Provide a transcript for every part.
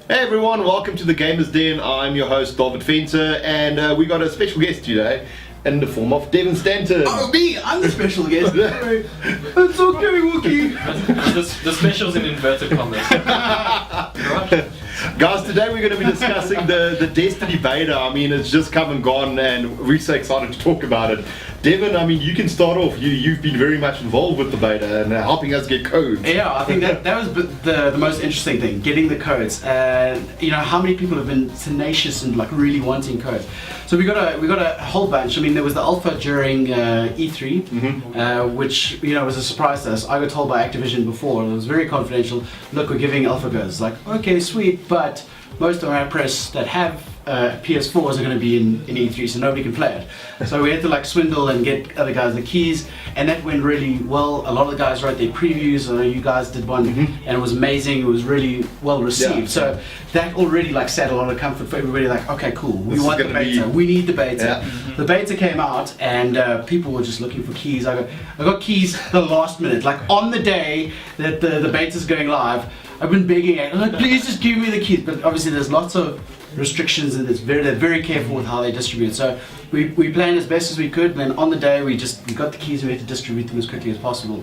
Hey everyone, welcome to the Gamers Den. I'm your host David Fenter, and we got a special guest today in the form of Devin Stanton. Oh, me! I'm the special guest. It's okay, Wookie. The specials in inverted commas. Guys, today we're going to be discussing the Destiny beta. I mean, it's just come and gone, and we're so excited to talk about it. Devin, I mean, you can start off. You've been very much involved with the beta and helping us get codes. Yeah, I think that was the most interesting thing, getting the codes. You know, how many people have been tenacious and like really wanting codes. So we got a whole bunch. I mean, there was the alpha during E3, which was a surprise to us. I got told by Activision before, it was very confidential. Look, we're giving alpha codes. Like, okay, sweet, but most of our press that have PS4s are going to be in E3, so nobody can play it. So we had to like swindle and get other guys the keys, and that went really well. A lot of the guys wrote their previews. I know you guys did one, and it was amazing. It was really well received. Yeah. So that already like set a lot of comfort for everybody. Like, okay, cool. We want the beta. We need the beta. Yeah. The beta came out, and people were just looking for keys. I got keys the last minute, like on the day that the beta's going live. I've been begging it. I'm like, please just give me the keys. But obviously, there's lots of restrictions, and they're very careful with how they distribute. So we planned as best as we could. And then on the day, we got the keys. And we had to distribute them as quickly as possible.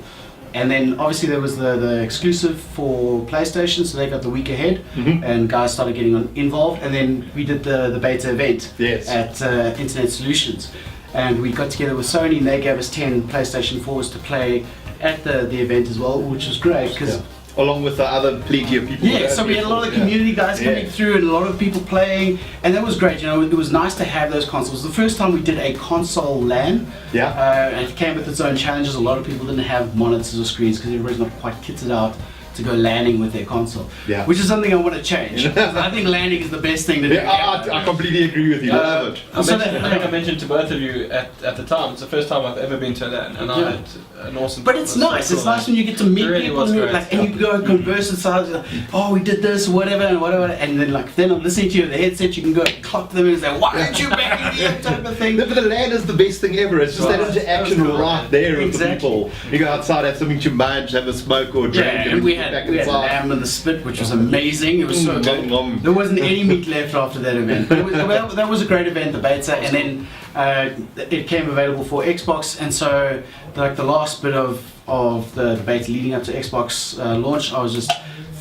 And then obviously there was the exclusive for PlayStation, so they got the week ahead, and guys started getting involved. And then we did the beta event at Internet Solutions, and we got together with Sony, and they gave us 10 PlayStation 4s to play at the event as well, which was great because. Yeah. Along with the other plenty of people. Yeah, so we had a lot of community guys coming through and a lot of people playing, and that was great. You know, it was nice to have those consoles. The first time we did a console LAN, and it came with its own challenges. A lot of people didn't have monitors or screens because everybody's not quite kitted out to go LANing with their console, which is something I want to change. I think LANing is the best thing to do. I completely agree with you. I love it. I think I mentioned to both of you at the time, it's the first time I've ever been to a LAN, and I had an awesome But it's nice. It's nice when you get to meet people and you go and converse and start, like, oh, we did this, whatever, and then I'm listening to you on the headset, you can go and clock them and say, why aren't you back here, type of thing. But the LAN is the best thing ever. It's just that interaction right there with the people. You go outside, have something to munch, have a smoke or a drink. Yeah, and we had lamb and the spit, which was amazing. It was so good. There wasn't any meat left after that event. That was a great event, the beta, and then it came available for Xbox, and so like the last bit of the beta leading up to Xbox launch, I was just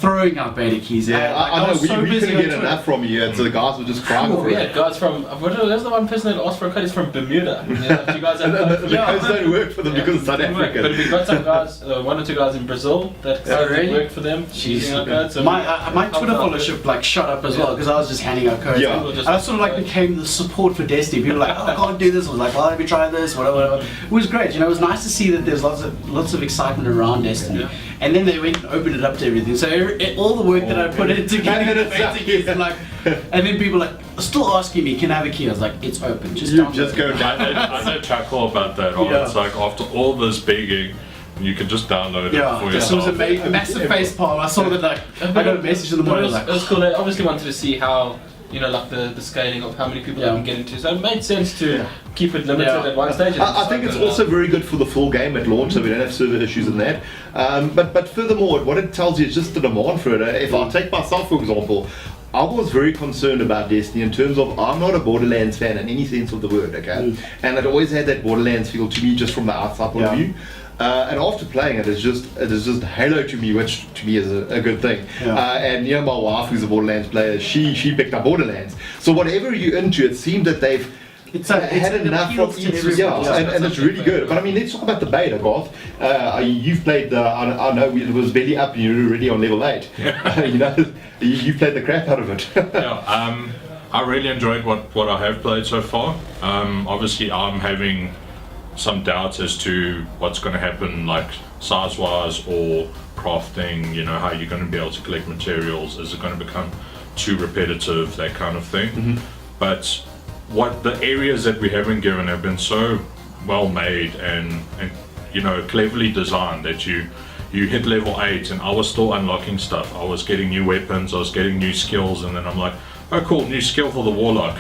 throwing out beta keys. I know, we couldn't get enough from you, and so the guys were just crying for it. Yeah, guys from, there's the one person that asked for a code, he's from Bermuda. Yeah, you guys have the codes don't work for them because of South Africa. But we got some guys, one or two guys in Brazil that worked for them. Using our codes. So my Twitter followership like shot up as well because I was just handing out codes. Yeah. And I sort of like became the support for Destiny. People were like, oh, I can't do this. I was like, well, let me try this, whatever. It was great. You know, it was nice to see that there's lots of excitement around Destiny. Yeah. And then they went and opened it up to everything. So all the work that I put into getting the beta keys, and then people like still asking me, can I have a key? I was like, it's open. Just go down. I know chuckle about that. It's like after all this begging, you can just download it for yourself. So it was a massive face palm. I saw that I got a message in the morning. It was cool. They obviously wanted to see how, like the scaling of how many people they can get into. So it made sense to keep it limited at one stage. I think it's also very good for the full game at launch, so we don't have server issues in that. But furthermore, what it tells you is just the demand for it. If I take myself, for example, I was very concerned about Destiny in terms of I'm not a Borderlands fan in any sense of the word, okay? And it always had that Borderlands feel to me just from the outside point of view. And after playing it, it is just Halo to me, which to me is a good thing. And my wife, who's a Borderlands player, she picked up Borderlands. So whatever you're into, it seemed that they've had enough from each, and it's really good. But I mean, let's talk about the beta, Garth. You've played I know it was barely up, and you're already on level 8. You played the crap out of it. I really enjoyed what I have played so far. Obviously, I'm having some doubts as to what's going to happen, like size-wise or crafting. How you're going to be able to collect materials. Is it going to become too repetitive, that kind of thing? But what the areas that we haven't given have been so well made and cleverly designed that you hit level 8 and I was still unlocking stuff. I was getting new weapons, I was getting new skills, and then I'm like, oh cool, new skill for the warlock.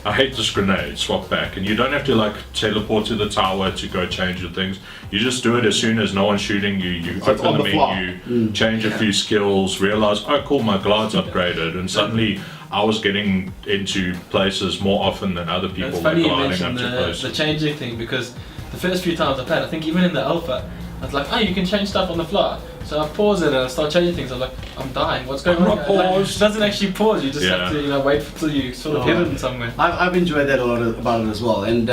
I hate this grenade, swap back. And you don't have to like teleport to the tower to go change your things. You just do it as soon as no one's shooting you. You So it's open on the the fly. menu, change a few skills, realize, oh cool, my glide's upgraded. And suddenly I was getting into places more often than other people It's were funny you gliding up mentioned to the places. changing thing, because the first few times I played, I think even in the alpha, I was like, oh, you can change stuff on the fly. So I pause it and I start changing things. I'm like, I'm dying. What's going I'm on? not Like, paused. it doesn't actually pause. You just Yeah. have to, wait till you sort of hit it somewhere. I've enjoyed that a lot about it as well. And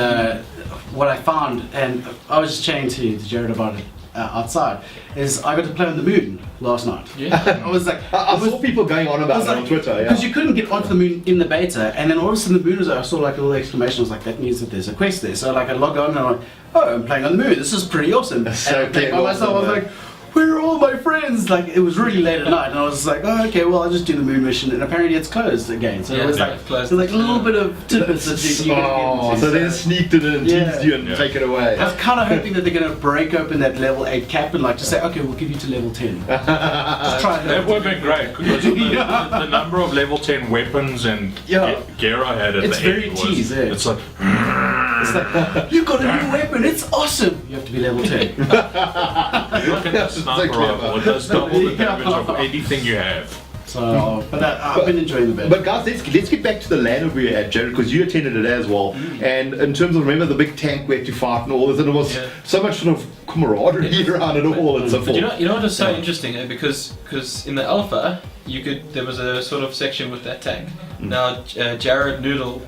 what I found, and I was just chatting to Jared about it outside, is I got to play on the moon last night. Yeah. I was like, I saw people going on about it on Twitter. Yeah. Because you couldn't get onto the moon in the beta, and then all of a sudden the moon was I saw like a little exclamation. I was like, that means that there's a quest there. So like I log on and I'm like, oh, I'm playing on the moon. This is pretty awesome. That's And so I played by awesome, myself. I was man. like, where are all my friends? Like it was really late at night, and I was like, oh, okay, well I'll just do the moon mission. And apparently it's closed again. So Yeah, it was yeah, like it's closed. so like a little bit of tidbits that you Oh, get into. so they sneaked it in and Yeah. teased you and Yeah. take it away. I was kind of hoping that they're going to break open that level 8 cap and like just say, okay, we'll give you to level 10. Just try it. That would have been great because the number of level 10 weapons and Yeah. gear I had at It's the very end was, tease, eh? it's like, It's like, you got a new weapon, it's awesome! You have to be level 10. look at the sniper clever. rifle, it does double the Yeah. damage of anything you have. So, but I've been enjoying the bit. But guys, let's get back to the LAN we had, Jared, because you attended it as well. And in terms of, remember the big tank we had to fight and all this, and it was Yeah. so much sort of camaraderie around it all and so But forth. you know what was so interesting? Because in the alpha, there was a sort of section with that tank. Now Jared Noodle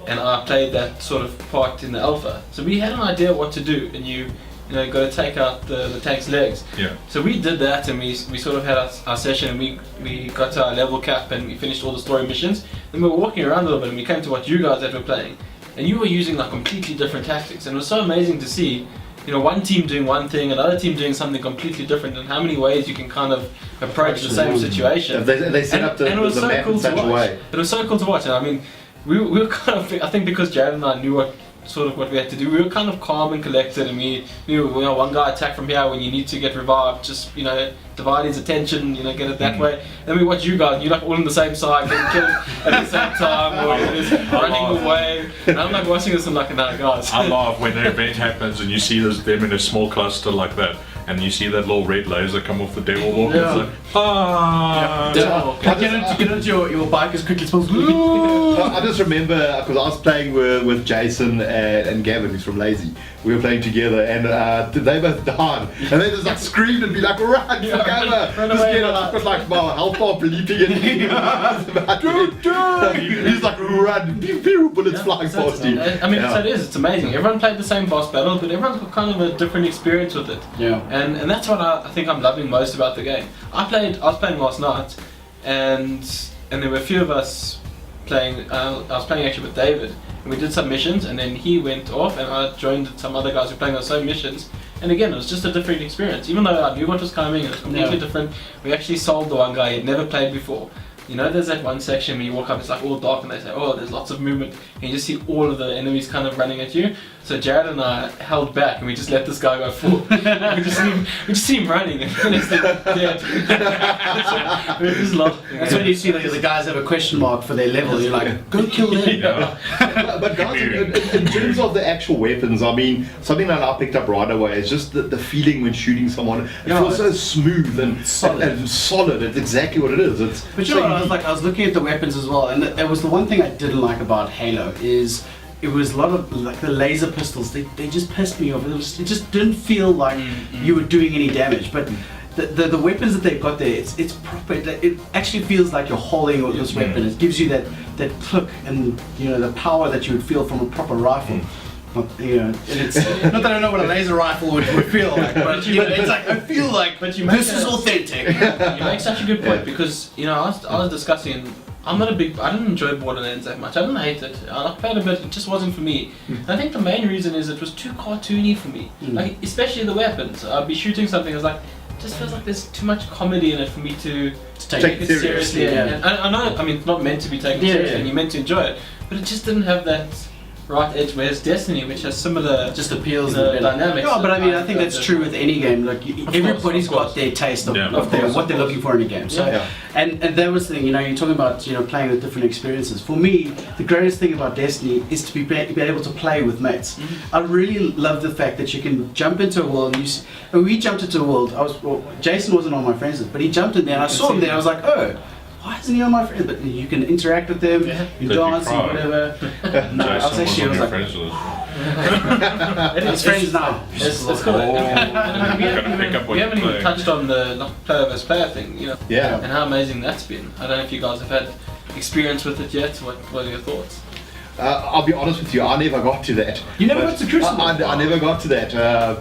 and I played that sort of part in the alpha, so we had an idea what to do, and you got to take out the tank's legs. Yeah. So we did that, and we sort of had our session, and we got to our level cap, and we finished all the story missions. Then we were walking around a little bit, and we came to what you guys that were playing, and you were using like completely different tactics, and it was so amazing to see. One team doing one thing, another team doing something completely different, and how many ways you can kind of approach the same situation. They set up the and it was so map cool in such to a watch. way. It was so cool to watch, and I mean, we were kind of, I think because Jared and I knew what we had to do, we were kind of calm and collected, and we knew, one guy attack from here when you need to get revived, just, divide his attention, get it that way. Then we watch you guys, and you're like all on the same side, getting killed at the same time, or you're just running away. And I'm like watching this and like, no, guys. I laugh when an event happens and you see them in a small cluster like that, and you see that little red laser come off the devil walk. Yeah. It's like, ah. Yeah. Get into your bike as quickly as possible. I just remember because I was playing with Jason and Gavin, who's from Lazy. We were playing together, and they both died, and they just like screamed and be like, "Run, fuck over!" run Just away, get up with like my health bar bleeping and he's like, "Run!" Pew, pew, bullets flying So past you. I mean, Yeah. so it is. It's amazing. Everyone played the same boss battle, but everyone's got kind of a different experience with it. Yeah. And that's what I think I'm loving most about the game. I was playing last night, and there were a few of us playing. I was playing actually with David, and we did some missions, and then he went off, and I joined some other guys who were playing those same missions. And again, it was just a different experience. Even though I knew what was coming, it was completely different. We actually solved the one guy he'd never played before. There's that one section where you walk up, it's like all dark, and they say, oh, there's lots of movement, and you just see all of the enemies kind of running at you. So Jared and I held back, and we just let this guy go full. we just see him running, and then it's like dead. So we're just laughing. That's when you see the guys have a question mark for their level. You're like, go kill them. But guys, in terms of the actual weapons, I mean, something that I picked up right away is just the feeling when shooting someone. It feels so smooth and solid. It's exactly what it is. But you know what, I was looking at the weapons as well, and it was the one thing I didn't like about Halo is it was a lot of like the laser pistols. They just pissed me off. It just didn't feel like you were doing any damage. But the weapons that they've got there, it's proper. It actually feels like you're holding this weapon. It gives you that click and the power that you would feel from a proper rifle. Not, and it's not that I know what a laser rifle would feel like, but it's like I feel like this is authentic. You make such a good point because I was discussing. I didn't enjoy Borderlands that much. I didn't hate it. I played a bit. It just wasn't for me. And I think the main reason is it was too cartoony for me. Like especially the weapons. I'd be shooting something. I was like, it just feels like there's too much comedy in it for me to take it seriously. Yeah. And I know. I mean, it's not meant to be taken seriously, and you're meant to enjoy it. But it just didn't have that right edge. Whereas Destiny, which has similar Just appeals the the dynamics. No, but I mean, I think that- that's true with any game. Like everybody's of course. got their taste of, Yeah. of, Of their, course, what of they're course. looking for in a game. So, Yeah. and that was the thing. You're talking about playing with different experiences. For me, the greatest thing about Destiny is to be able to play with mates. I really love the fact that you can jump into a world. And when we jumped into a world, Jason wasn't on my friends list, but he jumped in there, and I saw him there. I was like, oh. Why isn't he on my friends? But you can interact with them, Yeah. you Did you dance and cry? whatever. No, I was Jason actually, I on was your like, friends list. it's friends now. It's cool. Oh. we Gotta pick up what we haven't you're even playing. touched on the player versus player thing, Yeah. and how amazing that's been. I don't know if you guys have had experience with it yet. What are your thoughts? I'll be honest with you, I never got to that. You never But got to Crucible? I never got to that,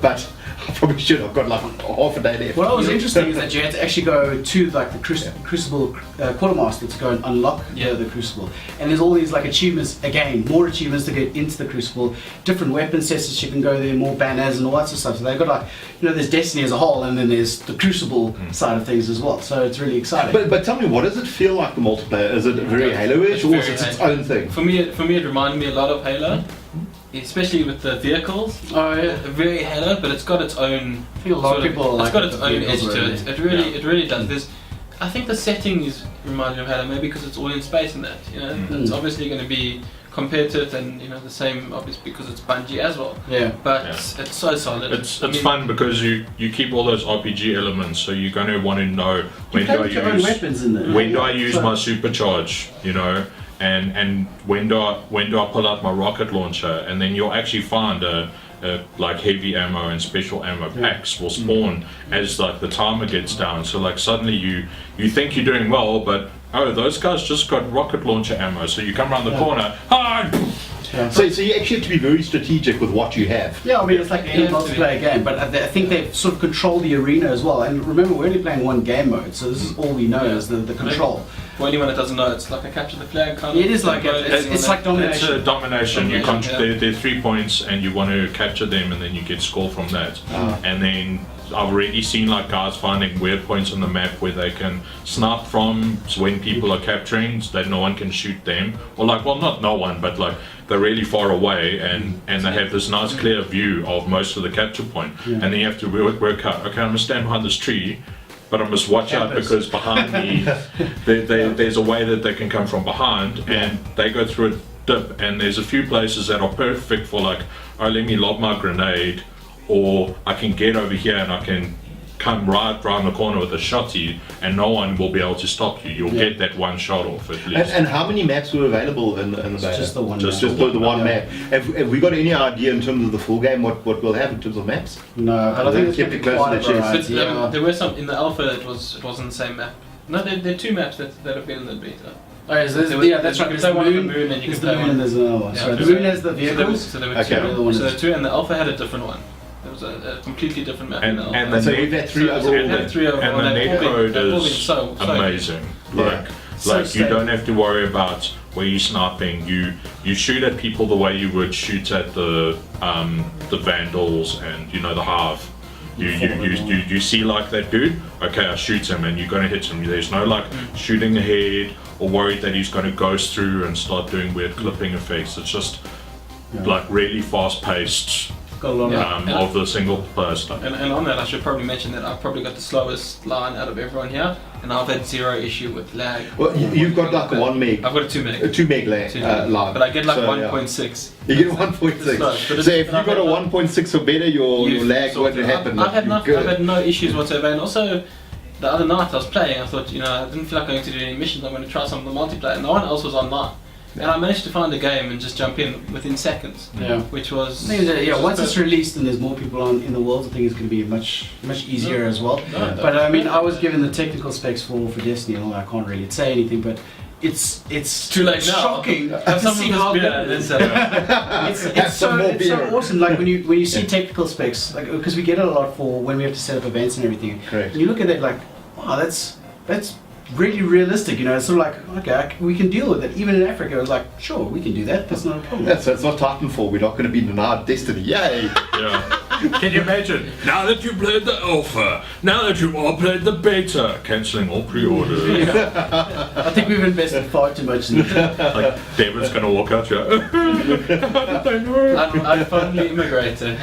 but I probably should. I've got like half a day left. What was interesting is that you had to actually go to like the Crucible quartermaster to go and unlock the Crucible, and there's all these like achievements again, more achievements to get into the Crucible, different weapon sets that you can go there, more banners and all that sort of stuff. So they've got like there's Destiny as a whole, and then there's the Crucible side of things as well. So it's really exciting. But tell me, what does it feel like the multiplayer? Is it very Halo-ish, or is it its own thing? For me, it reminded me a lot of Halo, especially with the vehicles. Oh yeah, Very Halo, but it's got its own. I think a lot of people It's like got its the own vehicles edge to really. it. It really does. I think the settings remind me of Halo, maybe because it's all in space and that. It's obviously going to be compared to it, and the same obviously because it's Bungie as well. Yeah. But Yeah. it's so solid. It's I mean, fun because you keep all those RPG elements, so you're going to want to know when play do I with your own use weapons in there. when do I use So- my supercharge, and when do I pull out my rocket launcher, and then you'll actually find like heavy ammo and special ammo packs will spawn as like the timer gets down. So like suddenly you think you're doing well, but oh, those guys just got rocket launcher ammo. So you come around the corner, Yeah. So you actually have to be very strategic with what you have. Yeah, I mean it's like any Yeah, multiplayer game, but I think they've sort of controlled the arena as well. And remember, we're only playing one game mode, so this is all we know is the control. For anyone that doesn't know, it's like a capture the flag kind It of. is like it's like it's domination. a domination. You Domination, can't. There are 3 points, and you want to capture them, and then you get score from that. And then I've already seen like guys finding weird points on the map where they can snipe from when people are capturing, so that no one can shoot them, or like, well, not no one, but like they're really far away, and they have this nice clear view of most of the capture point, and then you have to work out. Okay, I'm gonna stand behind this tree. But I must watch out because behind me, there's a way that they can come from behind, and they go through a dip. And there's a few places that are perfect for like, oh, let me lob my grenade, or I can get over here and I can come right around the corner with a shotty, and no one will be able to stop you. You'll get that one shot off at least. And how many maps were available in the beta? just the one Just map. the one map. Have we got any idea in terms of the full game what we'll have in terms of maps? No, but I think it's Keep going it to be close quite a to the chest. But, variety. there were some in the alpha. It wasn't the same map. No, there are two maps that have been in the beta. Oh, yeah, There was- that's right. you There's can the play one on the moon, moon and you there's can the play moon, one- and there's another one. Yeah, So the so moon has the So there vehicles. were Okay. two. The other one So is- the two, and the alpha had a different one. There was a completely different map. in the alpha. And the So net- we've had three So overall. we've had three overall, and the and they've all been- netcode they've all been is so good. amazing. Yeah. Like So you stable. don't have to worry about where you're sniping. You shoot at people the way you would shoot at the vandals and the hive. You see like that dude, okay, I shoot him, and you're gonna hit him. There's no like shooting ahead or worried that he's gonna ghost through and start doing weird clipping effects. It's just like really fast paced Got a lot of Yeah. of the single player stuff. And on that, I should probably mention that I've probably got the slowest line out of everyone here, and I've had zero issue with lag. Well, you've got like a 1 meg, I've got a 2 meg. a 2 meg line. But I get like So, yeah. 1.6. You get 1.6. It's slow, but So it's- if you've got a 1.6 or better, your lag So won't happen. I've had You're I've good. had no issues whatsoever, and also the other night I was playing. I thought, I didn't feel like going to do any missions. I'm going to try some of the multiplayer. No one else was online, and I managed to find a game and just jump in within seconds, Yeah. which was I think that, which was once it's perfect. released and there's more people in the world, I think it's going to be much easier as well. No, But I mean, I was given the technical specs for Destiny, and all I can't really say anything, but it's Too late now. shocking Have to some see of how this beer, good it is. then It's, Have it's, some so, more it's so beer. awesome. Like when you see technical specs, like because we get it a lot for when we have to set up events and everything. Correct. And you look at it like, wow, that's really realistic. It's sort of like, okay, we can deal with it. Even in Africa, it's like, sure, we can do that. That's not a problem. So it's not Titanfall. We're not going to be denied Destiny. Yay! Yeah. Can you imagine? Now that you've played the alpha, now that you've all played the beta, cancelling all pre-orders. I think we've invested far too much in it. Like David's gonna walk out here. How did I know? I'd finally immigrated.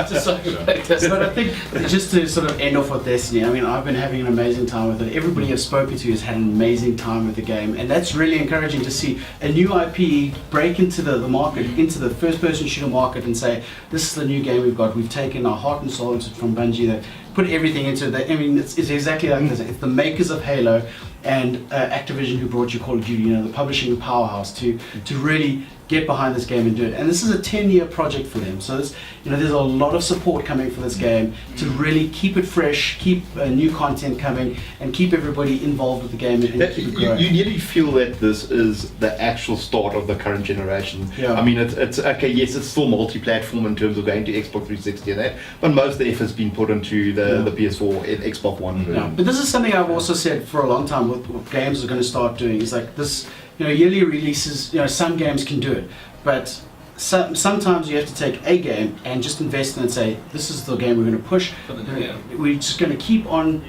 Just so I could play this. But I think just to sort of end off with Destiny, I mean, I've been having an amazing time with it. Everybody I've spoken to has had an amazing time with the game, and that's really encouraging to see a new IP break into the market, into the first-person shooter market, and say, this is the new game we've got. We've taken our heart and soul into it from Bungie. They put everything into it. I mean, it's exactly like this. It's the makers of Halo and Activision who brought you Call of Duty, the publishing powerhouse, to really get behind this game and do it. And this is a 10-year project for them. So there's a lot of support coming for this game to really keep it fresh, keep new content coming, and keep everybody involved with the game and keep it growing. You nearly feel that this is the actual start of the current generation. Yeah. I mean, it's okay. Yes, it's still multi-platform in terms of going to Xbox 360 and that, but most of the effort's been put into the PS4 and Xbox One version. Yeah. But this is something I've also said for a long time. What games are going to start doing is like this. Yearly releases. Some games can do it, but sometimes you have to take a game and just invest in it and say, this is the game we're going to push. We're just going to keep on,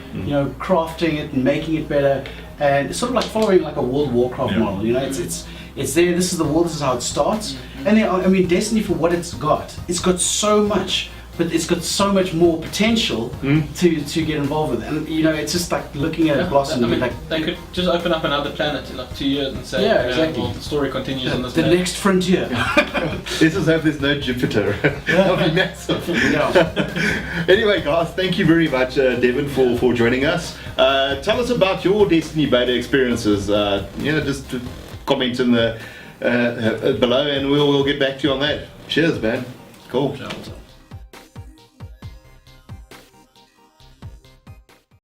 crafting it and making it better, and it's sort of like following like a World of Warcraft model. It's there. This is the world. This is how it starts. And then, Destiny, for what it's got so much. But it's got so much more potential to get involved with, and it's just like looking at it blossom. They could just open up another planet in like 2 years and say, exactly. Well, the story continues on this. The next frontier. Let's just hope there's no Jupiter. That'll be massive. Yeah. Anyway, guys, thank you very much, Devin, for joining us. Tell us about your Destiny beta experiences. Just to comment in the below, and we'll get back to you on that. Cheers, man. Cool. Ciao.